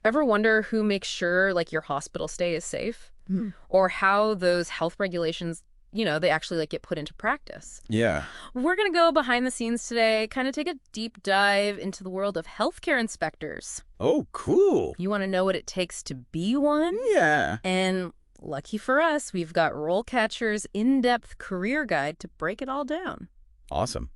Ever wonder who makes sure, like, your hospital stay is safe? Hmm. Or how those health regulations, they actually, like, get put into practice? Yeah. We're going to go behind the scenes today, kind of take a deep dive into the world of healthcare inspectors. Oh, cool. You want to know what it takes to be one? Yeah. And lucky for us, we've got RoleCatcher's in-depth career guide to break it all down. Awesome.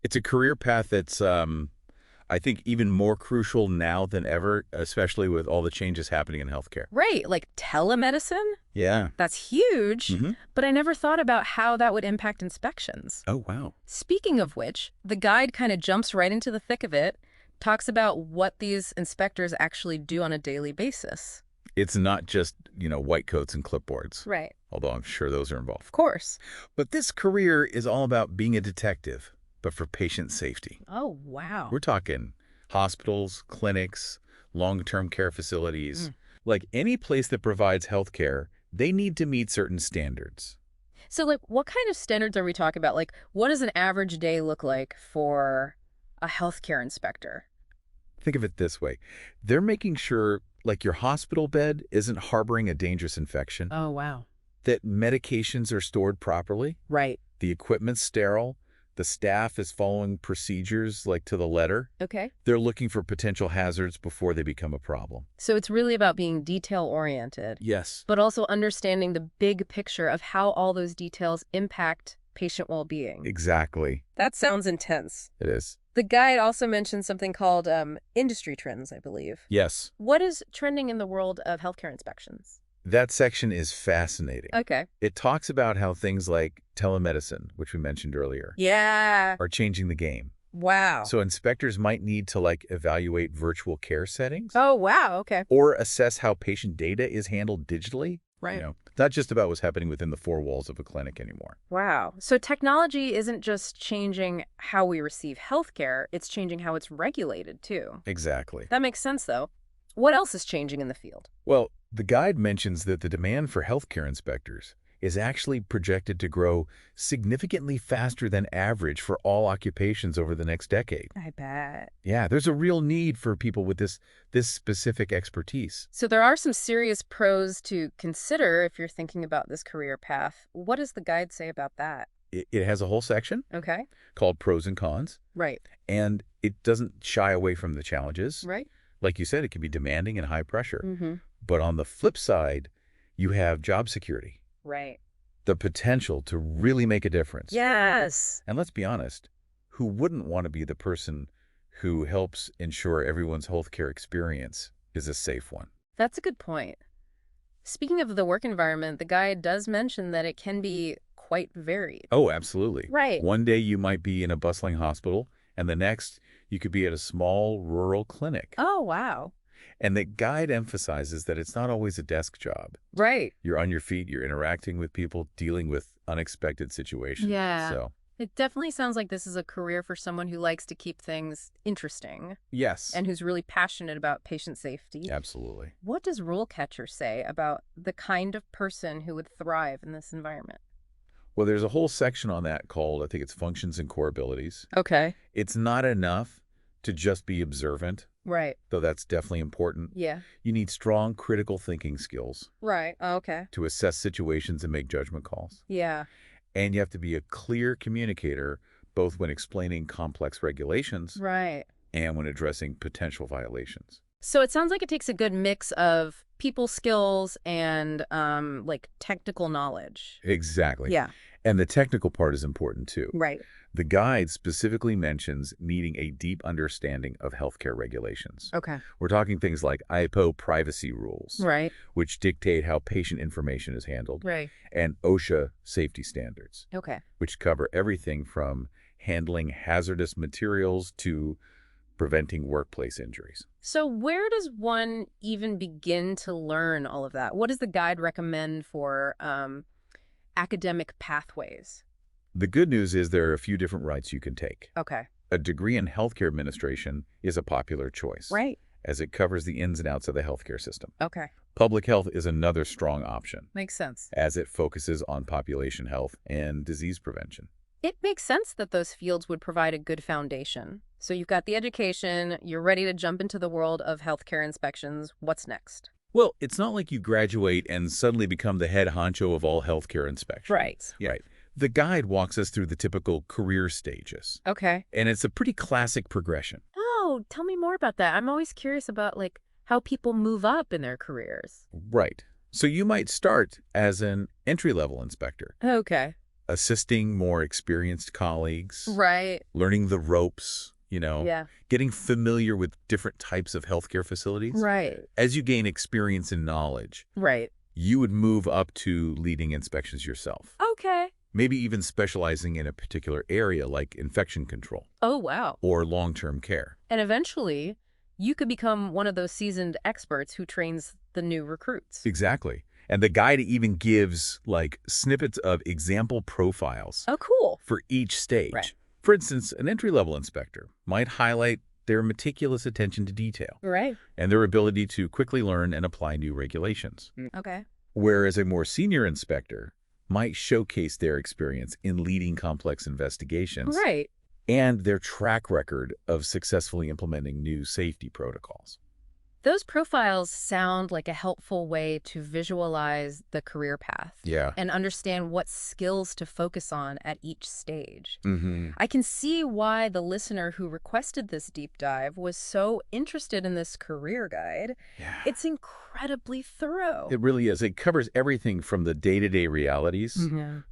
It's a career path that's, I think, even more crucial now than ever, especially with all the changes happening in healthcare. Right, like telemedicine? Yeah. That's huge, Hmm. but I never thought about how that would impact inspections. Oh, wow. Speaking of which, the guide kind of jumps right into the thick of it, talks about what these inspectors actually do on a daily basis. It's not just, white coats and clipboards, Right. although I'm sure those are Of involved. course. But this career is all about being a detective, but for patient safety. Oh, wow. We're talking hospitals, clinics, long-term care facilities. Like any place that provides healthcare, they need to meet certain standards. So, like, what kind of standards are we talking about? Like, what does an average day look like for a healthcare inspector? Think of it this way. They're making sure, like your hospital bed isn't harboring a dangerous infection, Oh, wow. that medications are stored properly, Right. the equipment's sterile, the staff is following procedures like to the letter. Okay. They're looking for potential hazards before they become a problem. So it's really about being detail-oriented, Yes. but also understanding the big picture of how all those details impact patient well-being. Exactly. That sounds intense. It is. The guide also mentions something called industry trends, I believe. Yes. What is trending in the world of healthcare inspections? That section is fascinating. Okay. It talks about how things like telemedicine, which we mentioned earlier, Yeah. are changing the game. Wow. So inspectors might need to evaluate virtual care settings Oh, wow. Okay. or assess how patient data is handled digitally. Right. Not just about what's happening within the four walls of a clinic anymore. Wow. So technology isn't just changing how we receive healthcare, it's changing how it's regulated, too. Exactly. That makes sense, though. What else is changing in the field? Well, the guide mentions that the demand for healthcare inspectors is actually projected to grow significantly faster than average for all occupations over the next decade. I bet. Yeah, there's a real need for people with this specific expertise. So there are some serious pros to consider if you're thinking about this career path. What does the guide say about that? It has a whole section Okay. called Pros and Cons, Right. and it doesn't shy away from the challenges. Right? Like you said, it can be demanding and high pressure. Mm-hmm. But on the flip side, you have job security, Right. the potential to really make a difference. Yes. And let's be honest, who wouldn't want to be the person who helps ensure everyone's healthcare experience is a safe one? That's a good point. Speaking of the work environment, the guide does mention that it can be quite varied. Oh, absolutely. Right. One day you might be in a bustling hospital, and the next you could be at a small rural clinic. Oh, wow. And the guide emphasizes that it's not always a desk job. Right. You're on your feet, you're interacting with people, dealing with unexpected situations. Yeah. So, It definitely sounds like this is a career for someone who likes to keep things interesting yes, and who's really passionate about patient safety. absolutely. What does RoleCatcher say about the kind of person who would thrive in this environment? Well, there's a whole section on that called, I think it's Functions and Core Abilities. Okay. It's not enough to just be observant, Right. though that's definitely important. Yeah. You need strong critical thinking skills Right. Okay. to assess situations and make judgment calls. Yeah. And you have to be a clear communicator, both when explaining complex regulations Right. and when addressing potential violations. So it sounds like it takes a good mix of people skills and like technical knowledge. Exactly. Yeah. And the technical part is important too. Right. The guide specifically mentions needing a deep understanding of healthcare regulations. Okay. We're talking things like IPO privacy rules, Right. which dictate how patient information is handled, Right. and OSHA safety standards, Okay. which cover everything from handling hazardous materials to preventing workplace injuries. So where does one even begin to learn all of that? What does the guide recommend for academic pathways? The good news is there are a few different routes you can take. Okay. A degree in healthcare administration is a popular choice, Right. as it covers the ins and outs of the healthcare system. Okay. Public health is another strong option, Makes sense. as it focuses on population health and disease prevention. It makes sense that those fields would provide a good foundation. So you've got the education, you're ready to jump into the world of healthcare inspections. What's next? Well, it's not like you graduate and suddenly become the head honcho of all healthcare inspection. Right. Right. The guide walks us through the typical career stages, Okay. and it's a pretty classic progression. Oh, tell me more about that. I'm always curious about how people move up in their careers. Right. So you might start as an entry-level inspector, Okay. assisting more experienced colleagues, Right. learning the ropes, Yeah. getting familiar with different types of healthcare facilities. Right. As you gain experience and knowledge, Right. you would move up to leading inspections yourself, Okay. maybe even specializing in a particular area like infection control Oh, wow. or long-term care. And eventually, you could become one of those seasoned experts who trains the new recruits. Exactly. And the guide even gives like snippets of example profiles Oh, cool. for each stage. Right. For instance, an entry-level inspector might highlight their meticulous attention to detail Right. and their ability to quickly learn and apply new regulations. Okay. Whereas a more senior inspector might showcase their experience in leading complex investigations Right. and their track record of successfully implementing new safety protocols. Those profiles sound like a helpful way to visualize the career path Yeah. and understand what skills to focus on at each stage. Mm-hmm. I can see why the listener who requested this deep dive was so interested in this career guide. Yeah. It's incredibly thorough. It really is. It covers everything from the day-to-day realities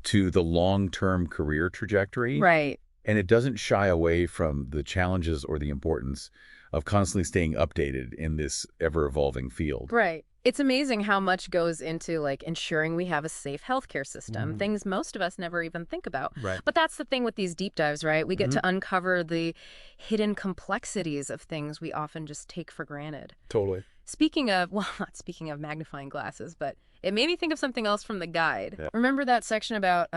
to the long-term career trajectory. Right. And it doesn't shy away from the challenges or the importance of constantly staying updated in this ever-evolving field. Right. It's amazing how much goes into ensuring we have a safe healthcare system, things most of us never even think about. Right. But that's the thing with these deep dives, right? We get to uncover the hidden complexities of things we often just take for granted. Totally. Speaking of, well, not speaking of magnifying glasses, but it made me think of something else from the guide. Yeah. Remember that section about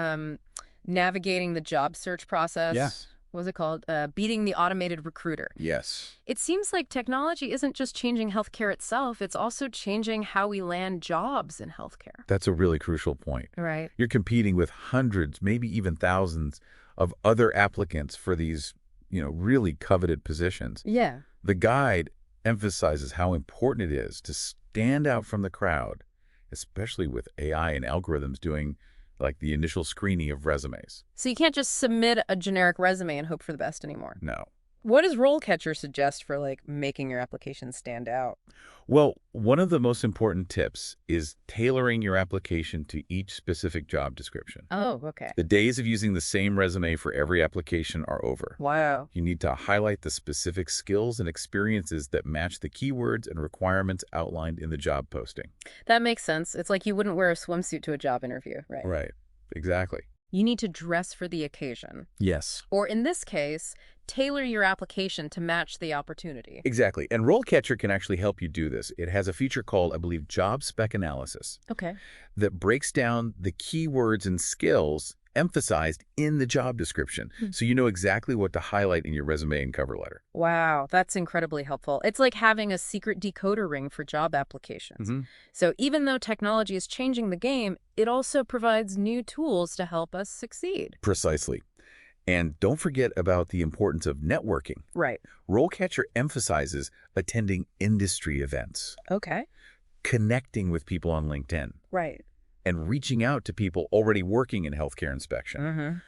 navigating the job search process? Yeah. What was it called? Beating the automated recruiter. Yes. It seems like technology isn't just changing healthcare itself, it's also changing how we land jobs in healthcare. That's a really crucial point. Right. You're competing with hundreds, maybe even thousands of other applicants for these, really coveted positions. Yeah. The guide emphasizes how important it is to stand out from the crowd, especially with AI and algorithms doing like the initial screening of resumes. So you can't just submit a generic resume and hope for the best anymore. No. What does RoleCatcher suggest for making your application stand out? Well, one of the most important tips is tailoring your application to each specific job description. Oh, okay. The days of using the same resume for every application are over. Wow. You need to highlight the specific skills and experiences that match the keywords and requirements outlined in the job posting. That makes sense. It's like you wouldn't wear a swimsuit to a job interview, right? Right. Exactly. You need to dress for the occasion. Yes. Or in this case, tailor your application to match the opportunity. Exactly. And RoleCatcher can actually help you do this. It has a feature called, I believe, Job Spec Analysis Okay. that breaks down the keywords and skills emphasized in the job description. So you know exactly what to highlight in your resume and cover letter. Wow, that's incredibly helpful. It's like having a secret decoder ring for job applications. So even though technology is changing the game, it also provides new tools to help us succeed. Precisely. And don't forget about the importance of networking. Right. RoleCatcher emphasizes attending industry events, Okay. connecting with people on LinkedIn, Right. and reaching out to people already working in healthcare inspection.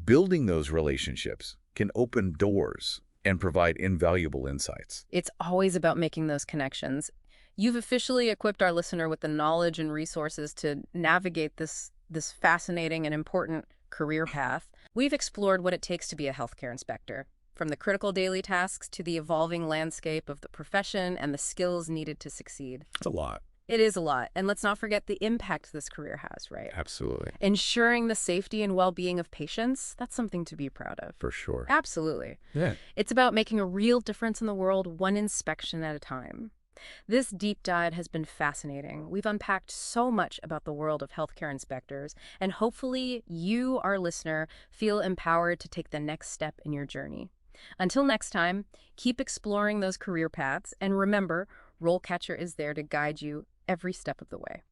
Building those relationships can open doors and provide invaluable insights. It's always about making those connections. You've officially equipped our listener with the knowledge and resources to navigate this fascinating and important career path. We've explored what it takes to be a healthcare inspector, from the critical daily tasks to the evolving landscape of the profession and the skills needed to succeed. It's a lot. It is a lot. And let's not forget the impact this career has, right? Absolutely. Ensuring the safety and well-being of patients, that's something to be proud of. For sure. Absolutely. Yeah. It's about making a real difference in the world, one inspection at a time. This deep dive has been fascinating. We've unpacked so much about the world of healthcare inspectors, and hopefully you, our listener, feel empowered to take the next step in your journey. Until next time, keep exploring those career paths, and remember, RoleCatcher is there to guide you every step of the way.